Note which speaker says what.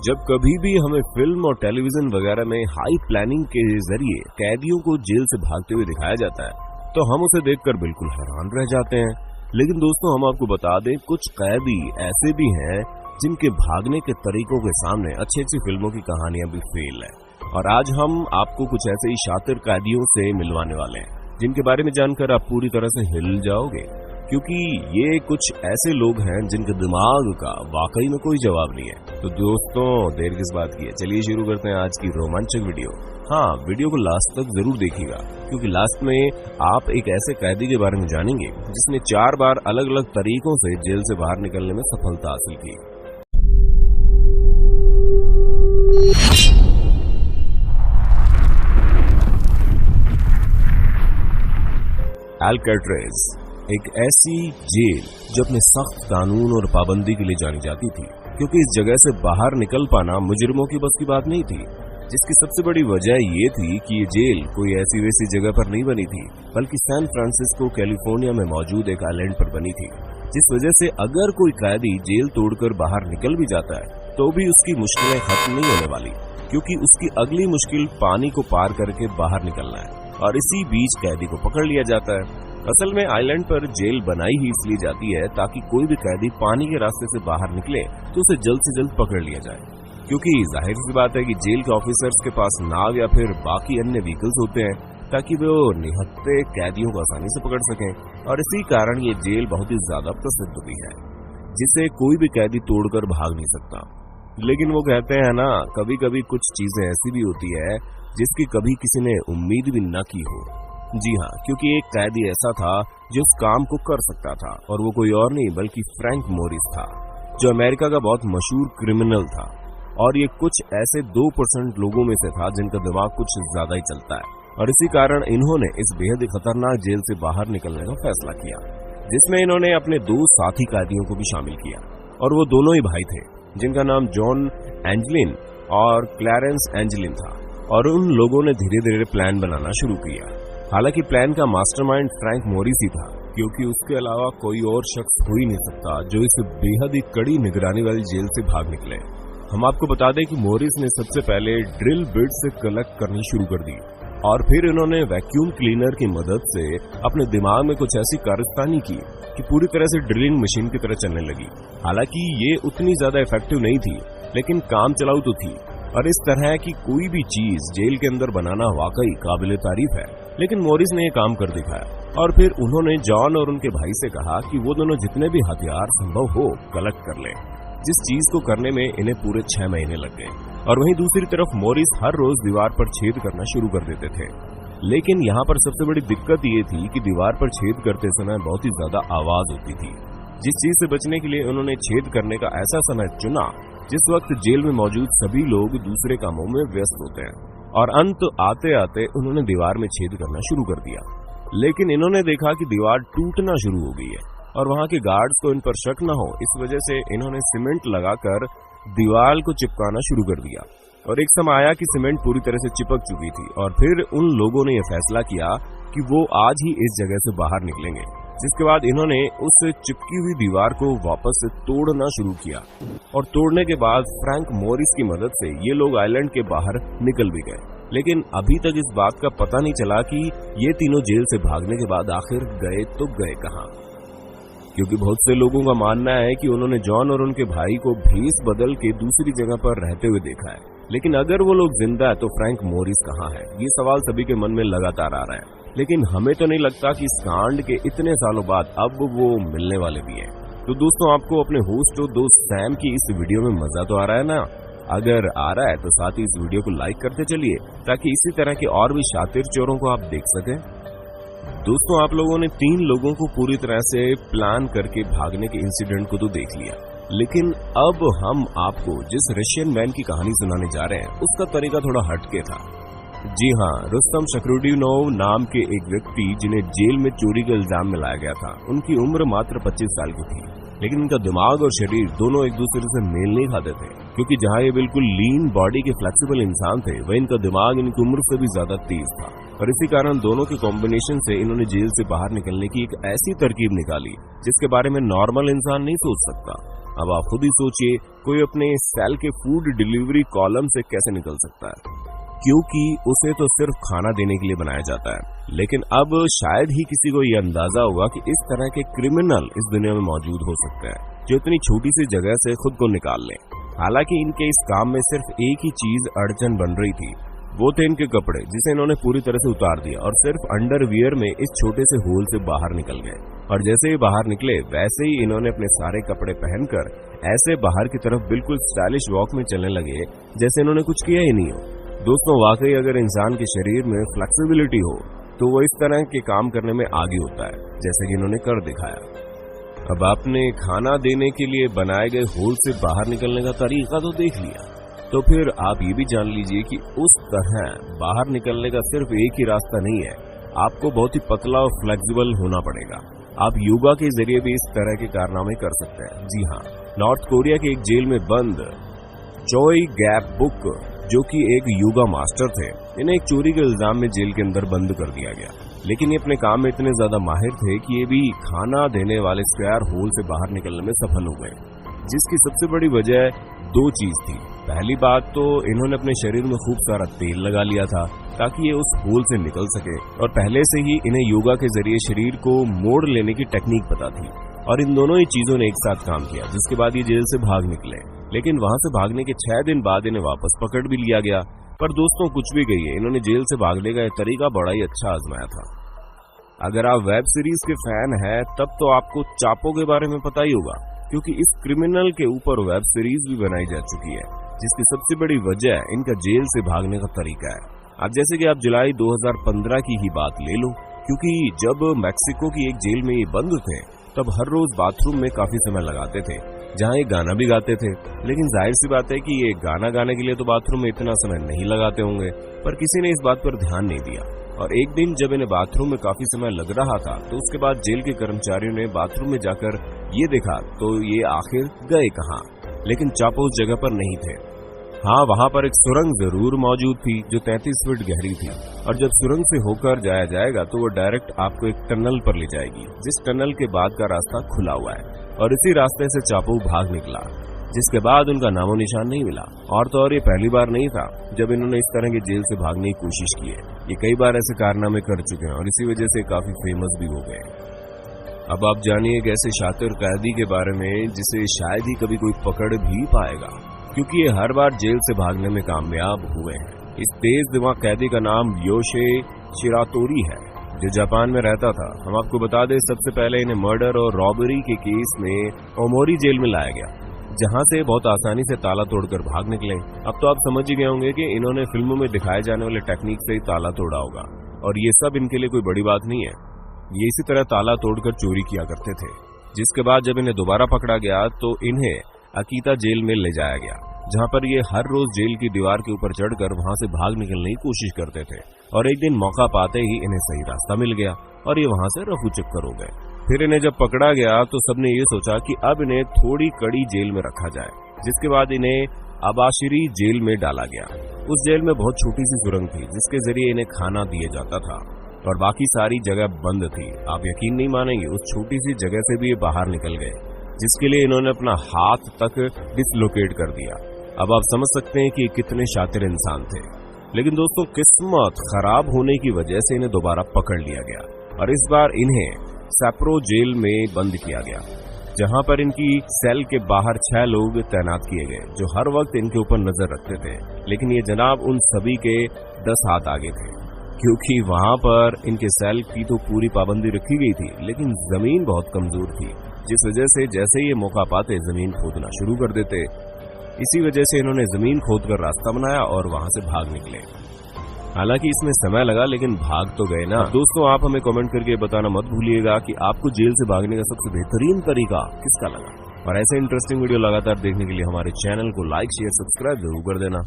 Speaker 1: जब कभी भी हमें फिल्म और टेलीविजन वगैरह में हाई प्लानिंग के जरिए कैदियों को जेल से भागते हुए दिखाया जाता है तो हम उसे देखकर बिल्कुल हैरान रह जाते हैं। लेकिन दोस्तों, हम आपको बता दें, कुछ कैदी ऐसे भी हैं जिनके भागने के तरीकों के सामने अच्छी अच्छी फिल्मों की कहानियां भी फेल है। और आज हम आपको कुछ ऐसे ही शातिर कैदियों से मिलवाने वाले हैं जिनके बारे में जानकर आप पूरी तरह से हिल जाओगे, क्योंकि ये कुछ ऐसे लोग हैं जिनके दिमाग का वाकई में कोई जवाब नहीं है। तो दोस्तों, देर किस बात की है, चलिए शुरू करते हैं आज की रोमांचक वीडियो। हाँ, वीडियो को लास्ट तक जरूर देखिएगा, क्योंकि लास्ट में आप एक ऐसे कैदी के बारे में जानेंगे जिसने 4 बार अलग अलग तरीकों से जेल से बाहर निकलने में सफलता हासिल की। अल्काट्राज़ एक ऐसी जेल जो अपने सख्त कानून और पाबंदी के लिए जानी जाती थी, क्योंकि इस जगह से बाहर निकल पाना मुजरिमों की बस की बात नहीं थी। जिसकी सबसे बड़ी वजह ये थी कि ये जेल कोई ऐसी वैसी जगह पर नहीं बनी थी, बल्कि सैन फ्रांसिस्को कैलिफोर्निया में मौजूद एक आइलैंड पर बनी थी। जिस वजह से अगर कोई कैदी जेल तोड़कर बाहर निकल भी जाता है तो भी उसकी मुश्किलें खत्म नहीं होने वाली, क्योंकि उसकी अगली मुश्किल पानी को पार करके बाहर निकलना है, और इसी बीच कैदी को पकड़ लिया जाता है। असल में आइलैंड पर जेल बनाई ही इसलिए जाती है ताकि कोई भी कैदी पानी के रास्ते से बाहर निकले तो उसे जल्द से जल्द पकड़ लिया जाए, क्योंकि जाहिर सी बात है कि जेल के ऑफिसर्स के पास नाव या फिर बाकी अन्य व्हीकल्स होते हैं ताकि वो निहत्थे कैदियों को आसानी से पकड़ सकें। और इसी कारण ये जेल बहुत ही ज्यादा प्रसिद्ध भी है, जिसे कोई भी कैदी तोड़कर भाग नहीं सकता। लेकिन वो कहते हैं ना, कभी कभी कुछ चीजें ऐसी भी होती है जिसकी कभी किसी ने उम्मीद भी न की हो। जी हाँ, क्योंकि एक कैदी ऐसा था जो उस काम को कर सकता था, और वो कोई और नहीं बल्कि फ्रैंक मोरिस था, जो अमेरिका का बहुत मशहूर क्रिमिनल था। और ये कुछ ऐसे 2% लोगों में से था जिनका दिमाग कुछ ज्यादा ही चलता है, और इसी कारण इन्होंने इस बेहद ही खतरनाक जेल से बाहर निकलने का फैसला किया, जिसमें इन्होंने अपने 2 साथी कैदियों को भी शामिल किया। और वो दोनों ही भाई थे, जिनका नाम जॉन एंजलिन और क्लैरेंस एंजलिन था। और उन लोगों ने धीरे धीरे प्लान बनाना शुरू किया। हालांकि प्लान का मास्टरमाइंड फ्रैंक मोरिस ही था, क्योंकि उसके अलावा कोई और शख्स हो ही नहीं सकता जो इस बेहद ही कड़ी निगरानी वाली जेल से भाग निकले। हम आपको बता दें कि मोरिस ने सबसे पहले ड्रिल बिट से कलेक्ट करनी शुरू कर दी, और फिर इन्होंने वैक्यूम क्लीनर की मदद से अपने दिमाग में कुछ ऐसी कारस्तानी की कि पूरी तरह से ड्रिलिंग मशीन की तरह चलने लगी। हालांकि ये उतनी ज्यादा इफेक्टिव नहीं थी, लेकिन काम चलाऊ तो थी। और इस तरह की कोई भी चीज जेल के अंदर बनाना वाकई काबिले तारीफ है। लेकिन मोरिस ने ये काम कर दिखाया, और फिर उन्होंने जॉन और उनके भाई से कहा कि वो दोनों जितने भी हथियार संभव हो कलेक्ट कर लें, जिस चीज को करने में इन्हें पूरे 6 महीने लग गए। और वहीं दूसरी तरफ मोरिस हर रोज दीवार पर छेद करना शुरू कर देते थे। लेकिन यहाँ पर सबसे बड़ी दिक्कत ये थी कि दीवार पर छेद करते समय बहुत ही ज्यादा आवाज होती थी। जिस चीज से बचने के लिए उन्होंने छेद करने का ऐसा समय चुना जिस वक्त जेल में मौजूद सभी लोग दूसरे कामों में व्यस्त होते हैं। और अंत आते आते उन्होंने दीवार में छेद करना शुरू कर दिया। लेकिन इन्होंने देखा कि दीवार टूटना शुरू हो गई है, और वहां के गार्ड्स को इन पर शक न हो, इस वजह से इन्होंने सीमेंट लगाकर दीवार को चिपकाना शुरू कर दिया। और एक समय आया कि सीमेंट पूरी तरह से चिपक चुकी थी, और फिर उन लोगों ने यह फैसला किया कि वो आज ही इस जगह से बाहर निकलेंगे। जिसके बाद इन्होंने उस चिपकी हुई दीवार को वापस से तोड़ना शुरू किया, और तोड़ने के बाद फ्रैंक मोरिस की मदद से ये लोग आइलैंड के बाहर निकल भी गए। लेकिन अभी तक इस बात का पता नहीं चला कि ये तीनों जेल से भागने के बाद आखिर गए तो गए कहां, क्योंकि बहुत से लोगों का मानना है कि उन्होंने जॉन और उनके भाई को भेस बदल के दूसरी जगह पर रहते हुए देखा है। लेकिन अगर वो लोग जिंदा है तो फ्रैंक मोरिस कहां है, ये सवाल सभी के मन में लगातार आ रहा है। लेकिन हमें तो नहीं लगता कि इस कांड के इतने सालों बाद अब वो मिलने वाले भी हैं। तो दोस्तों, आपको अपने होस्ट और दोस्त सैम की इस वीडियो में मजा तो आ रहा है ना? अगर आ रहा है तो साथ ही इस वीडियो को लाइक करते चलिए, ताकि इसी तरह के और भी शातिर चोरों को आप देख सकें। दोस्तों, आप लोगों ने 3 लोगों को पूरी तरह से प्लान करके भागने के इंसिडेंट को तो देख लिया, लेकिन अब हम आपको जिस रशियन मैन की कहानी सुनाने जा रहे हैं उसका तरीका थोड़ा हटके था। जी हाँ, रुस्तम शकरुडिनोव नाम के एक व्यक्ति जिन्हें जेल में चोरी का इल्जाम में लाया गया था, उनकी उम्र मात्र 25 साल की थी। लेकिन इनका दिमाग और शरीर दोनों एक दूसरे से मेल नहीं खाते थे, क्योंकि जहां ये बिल्कुल लीन बॉडी के फ्लेक्सिबल इंसान थे, वहीं इनका दिमाग इनकी उम्र से भी ज्यादा तेज था। और इसी कारण दोनों के कॉम्बिनेशन से इन्होंने जेल से बाहर निकलने की एक ऐसी तरकीब निकाली जिसके बारे में नॉर्मल इंसान नहीं सोच सकता। अब आप खुद ही सोचिए, कोई अपने सेल के फूड डिलीवरी कॉलम से कैसे निकल सकता है, क्योंकि उसे तो सिर्फ खाना देने के लिए बनाया जाता है। लेकिन अब शायद ही किसी को यह अंदाजा होगा कि इस तरह के क्रिमिनल इस दुनिया में मौजूद हो सकते हैं, जो इतनी छोटी सी जगह से खुद को निकाल लें। हालांकि इनके इस काम में सिर्फ एक ही चीज अड़चन बन रही थी, वो थे इनके कपड़े, जिसे इन्होंने पूरी तरह से उतार दिया और सिर्फ अंडरवियर में इस छोटे से होल से बाहर निकल गए। और जैसे ही बाहर निकले वैसे ही इन्होंने अपने सारे कपड़े पहनकर ऐसे बाहर की तरफ बिल्कुल स्टाइलिश वॉक में चलने लगे जैसे इन्होंने कुछ किया ही नहीं हो। दोस्तों, वाकई अगर इंसान के शरीर में फ्लेक्सिबिलिटी हो तो वो इस तरह के काम करने में आगे होता है, जैसे कि इन्होंने कर दिखाया। अब आपने खाना देने के लिए बनाए गए होल से बाहर निकलने का तरीका तो देख लिया, तो फिर आप ये भी जान लीजिए कि उस तरह बाहर निकलने का सिर्फ एक ही रास्ता नहीं है, आपको बहुत ही पतला और फ्लेक्सिबल होना पड़ेगा। आप योगा के जरिए भी इस तरह के कारनामे कर सकते हैं। जी हाँ, नॉर्थ कोरिया के एक जेल में बंद चोई गैप बुक, जो कि एक योगा मास्टर थे, इन्हें एक चोरी के इल्जाम में जेल के अंदर बंद कर दिया गया। लेकिन ये अपने काम में इतने ज्यादा माहिर थे कि ये भी खाना देने वाले स्क्वायर होल से बाहर निकलने में सफल हो गए, जिसकी सबसे बड़ी वजह दो चीज थी। पहली बात तो इन्होंने अपने शरीर में खूब सारा तेल लगा लिया था ताकि ये उस होल से निकल सके, और पहले से ही इन्हें योगा के जरिए शरीर को मोड़ लेने की टेक्निक पता थी। और इन दोनों ही चीजों ने एक साथ काम किया, जिसके बाद ये जेल से भाग निकले। लेकिन वहां से भागने के 6 दिन बाद इन्हें वापस पकड़ भी लिया गया। पर दोस्तों, कुछ भी कहिए, इन्होंने जेल से भागने का तरीका बड़ा ही अच्छा आजमाया था। अगर आप वेब सीरीज के फैन हैं तब तो आपको चापो के बारे में पता ही होगा, क्योंकि इस क्रिमिनल के ऊपर वेब सीरीज भी बनाई जा चुकी है, जिसकी सबसे बड़ी वजह इनका जेल से भागने का तरीका है। अब जैसे कि आप जुलाई 2015 की ही बात ले लो, क्योंकि जब मैक्सिको की एक जेल में ये बंद थे तब हर रोज बाथरूम में काफी समय लगाते थे, जहां ये गाना भी गाते थे। लेकिन जाहिर सी बात है कि ये गाना गाने के लिए तो बाथरूम में इतना समय नहीं लगाते होंगे, पर किसी ने इस बात पर ध्यान नहीं दिया। और एक दिन जब इन्हें बाथरूम में काफी समय लग रहा था तो उसके बाद जेल के कर्मचारियों ने बाथरूम में जाकर ये देखा तो ये आखिर गए कहाँ। लेकिन चापो उस जगह पर नहीं थे। हाँ, वहां पर एक सुरंग जरूर मौजूद थी जो 33 फीट गहरी थी, और जब सुरंग से होकर जाया जाएगा तो वो डायरेक्ट आपको एक टनल पर ले जाएगी, जिस टनल के बाद का रास्ता खुला हुआ है। और इसी रास्ते से चापो भाग निकला, जिसके बाद उनका नामो निशान नहीं मिला। और तो और ये पहली बार नहीं था जब इन्होंने इस तरह के जेल से भागने की कोशिश की है, ये कई बार ऐसे कारनामे कर चुके हैं और इसी वजह से काफी फेमस भी हो गए। अब आप जानिए एक ऐसे शातिर कैदी के बारे में जिसे शायद ही कभी कोई पकड़ भी पाएगा, क्योंकि ये हर बार जेल से भागने में कामयाब हुए हैं। इस तेज दिमाग कैदी का नाम योशे शिरातोरी है, जो जापान में रहता था। हम आपको बता दें, सबसे पहले इन्हें मर्डर और रॉबरी के केस में ओमोरी जेल में लाया गया, जहां से बहुत आसानी से ताला तोड़कर भाग निकले। अब तो आप समझ ही गए होंगे कि इन्होंने फिल्मों में दिखाए जाने वाले टेक्निक से ही ताला तोड़ा होगा, और ये सब इनके लिए कोई बड़ी बात नहीं है। ये इसी तरह ताला तोड़कर चोरी किया करते थे। जिसके बाद जब इन्हें दोबारा पकड़ा गया तो इन्हें अकीता जेल में ले जाया गया, जहां पर ये हर रोज जेल की दीवार के ऊपर चढ़कर वहां से भाग निकलने की कोशिश करते थे। और एक दिन मौका पाते ही इन्हें सही रास्ता मिल गया और ये वहां से रफू चक्कर हो गए। फिर इन्हें जब पकड़ा गया तो सबने ये सोचा कि अब इन्हें थोड़ी कड़ी जेल में रखा जाए, जिसके बाद इन्हें अबाशिरी जेल में डाला गया। उस जेल में बहुत छोटी सी सुरंग थी जिसके जरिए इन्हें खाना दिया जाता था, और बाकी सारी जगह बंद थी। आप यकीन नहीं मानेंगे, उस छोटी सी जगह से भी ये बाहर निकल गए, जिसके लिए इन्होंने अपना हाथ तक डिसलोकेट कर दिया। अब आप समझ सकते हैं कि कितने शातिर इंसान थे। लेकिन दोस्तों, किस्मत खराब होने की वजह से इन्हें दोबारा पकड़ लिया गया और इस बार इन्हें सैप्रो जेल में बंद किया गया, जहां पर इनकी सेल के बाहर 6 लोग तैनात किए गए जो हर वक्त इनके ऊपर नजर रखते थे। लेकिन ये जनाब उन सभी के 10 हाथ आगे थे, क्योंकि वहां पर इनके सेल की तो पूरी पाबंदी रखी गई थी, लेकिन जमीन बहुत कमजोर थी, जिस वजह से जैसे ये मौका पाते जमीन खोदना शुरू कर देते। इसी वजह से इन्होंने जमीन खोदकर रास्ता बनाया और वहां से भाग निकले। हालांकि इसमें समय लगा, लेकिन भाग तो गए ना। दोस्तों, आप हमें कमेंट करके बताना मत भूलिएगा कि आपको जेल से भागने का सबसे बेहतरीन तरीका किसका लगा। और ऐसे इंटरेस्टिंग वीडियो लगातार देखने के लिए हमारे चैनल को लाइक, शेयर, सब्सक्राइब जरूर कर देना।